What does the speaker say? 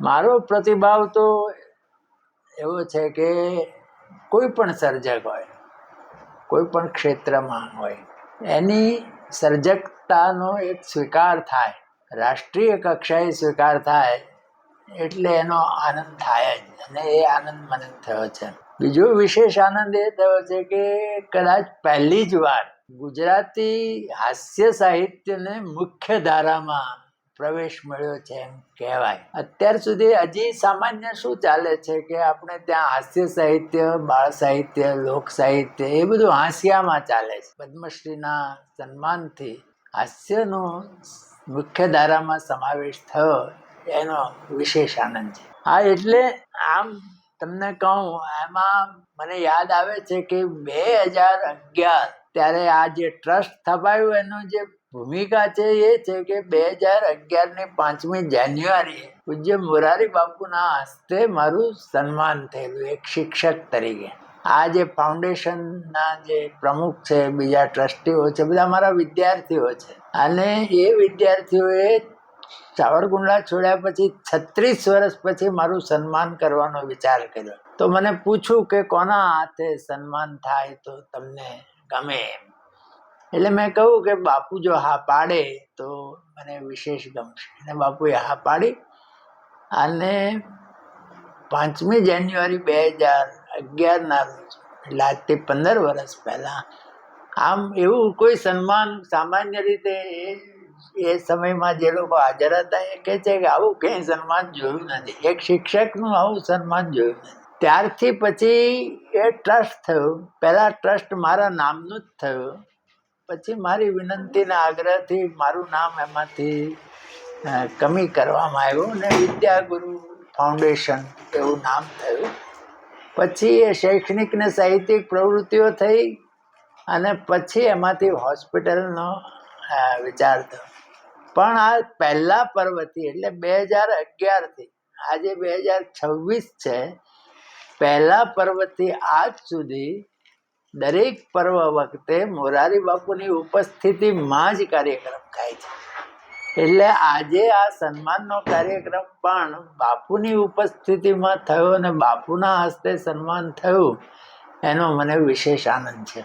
મારો પ્રતિભાવ તો એવો છે કે કોઈ પણ સર્જક હોય, કોઈ પણ ક્ષેત્રમાં હોય, એની સર્જકતાનો એક સ્વીકાર થાય, રાષ્ટ્રીય કક્ષાએ સ્વીકાર થાય એટલે એનો આનંદ થાય જ, અને એ આનંદ મને થયો છે. બીજો વિશેષ આનંદ એ થયો છે કે કદાચ પહેલી જ વાર ગુજરાતી હાસ્ય સાહિત્યને મુખ્ય ધારામાં પ્રવેશ મળ્યો છે એમ કહેવાય. અત્યાર સુધી હજી સામાન્ય શું ચાલે છે કે આપણે ત્યાં હાસ્ય સાહિત્ય, બાળ સાહિત્ય, લોક સાહિત્ય એ બધું હાસ્યામાં ચાલે છે. પદ્મશ્રીના સન્માનથી હાસ્યનો મુખ્ય ધારામાં સમાવેશ થયો એનો વિશેષ આનંદ છે. હા, એટલે આમ તમને કહું, એમાં મને યાદ આવે છે કે 2011 ત્યારે આ જે ટ્રસ્ટ સ્થપાયું એનો જે ભૂમિકા છે એ છે કે 2011 ની 5મી જાન્યુઆરીએ પૂજ્ય મોરારી બાપુના હસ્તે મારું સન્માન થયેલું એક શિક્ષક તરીકે. આ જે ફાઉન્ડેશનના જે પ્રમુખ છે, બીજા ટ્રસ્ટીઓ છે, બધા મારા વિદ્યાર્થીઓ છે, અને એ વિદ્યાર્થીઓએ સાવરકુંડલા છોડ્યા પછી 36 વર્ષ પછી મારું સન્માન કરવાનો વિચાર કર્યો. તો મને પૂછ્યું કે કોના હાથે સન્માન થાય તો તમને ગમે એમ. એટલે મેં કહ્યું કે બાપુ જો હા પાડે તો મને વિશેષ ગમશે. અને બાપુએ હા પાડી, અને 5મી જાન્યુઆરી 2011 રોજ, એટલે આજથી 15 વર્ષ પહેલા, આમ એવું કોઈ સન્માન સામાન્ય રીતે એ સમયમાં જે લોકો હાજર હતા એ કહે છે કે આવું કંઈ સન્માન જોયું નથી, એક શિક્ષકનું આવું સન્માન જોયું નથી. ત્યારથી પછી એ ટ્રસ્ટ થયું. પહેલાં ટ્રસ્ટ મારા નામનું જ થયું, પછી મારી વિનંતીના આગ્રહથી મારું નામ એમાંથી કમી કરવામાં આવ્યું અને વિદ્યાગુરુ ફાઉન્ડેશન એવું નામ થયું. પછી એ શૈક્ષણિક ને સાહિત્યિક પ્રવૃત્તિઓ થઈ, અને પછી એમાંથી હોસ્પિટલનો વિચાર થયો. પણ આ પહેલા પર્વથી, એટલે 2011થી આજે 2026 છે, પહેલા પર્વથી આજ સુધી દરેક પર્વ વખતે મોરારી બાપુની ઉપસ્થિતિમાં જ કાર્યક્રમ થાય છે. એટલે આજે આ સન્માનનો કાર્યક્રમ પણ બાપુની ઉપસ્થિતિમાં થયો અને બાપુના હસ્તે સન્માન થયું એનો મને વિશેષ આનંદ છે.